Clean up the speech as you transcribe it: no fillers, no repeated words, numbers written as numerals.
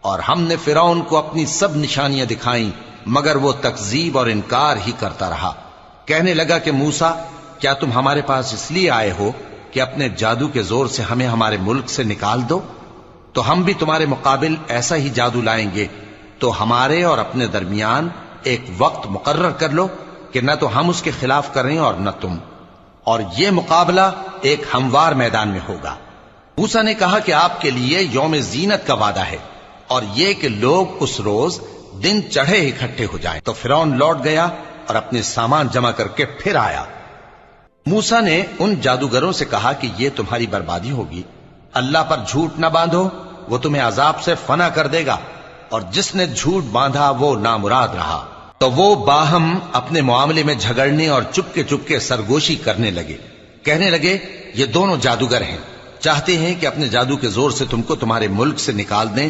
اور ہم نے فرعون کو اپنی سب نشانیاں دکھائیں مگر وہ تکذیب اور انکار ہی کرتا رہا۔ کہنے لگا کہ موسیٰ، کیا تم ہمارے پاس اس لیے آئے ہو کہ اپنے جادو کے زور سے ہمیں ہمارے ملک سے نکال دو؟ تو ہم بھی تمہارے مقابل ایسا ہی جادو لائیں گے، تو ہمارے اور اپنے درمیان ایک وقت مقرر کر لو کہ نہ تو ہم اس کے خلاف کریں اور نہ تم، اور یہ مقابلہ ایک ہموار میدان میں ہوگا۔ موسیٰ نے کہا کہ آپ کے لیے یوم زینت کا وعدہ ہے، اور یہ کہ لوگ اس روز دن چڑھے اکٹھے ہو جائیں۔ تو فرعون لوٹ گیا اور اپنے سامان جمع کر کے پھر آیا۔ موسیٰ نے ان جادوگروں سے کہا کہ یہ تمہاری بربادی ہوگی، اللہ پر جھوٹ نہ باندھو، وہ تمہیں عذاب سے فنا کر دے گا، اور جس نے جھوٹ باندھا وہ نامراد رہا۔ تو وہ باہم اپنے معاملے میں جھگڑنے اور چپ کے سرگوشی کرنے لگے۔ کہنے لگے یہ دونوں جادوگر ہیں، چاہتے ہیں کہ اپنے جادو کے زور سے تم کو تمہارے ملک سے نکال دیں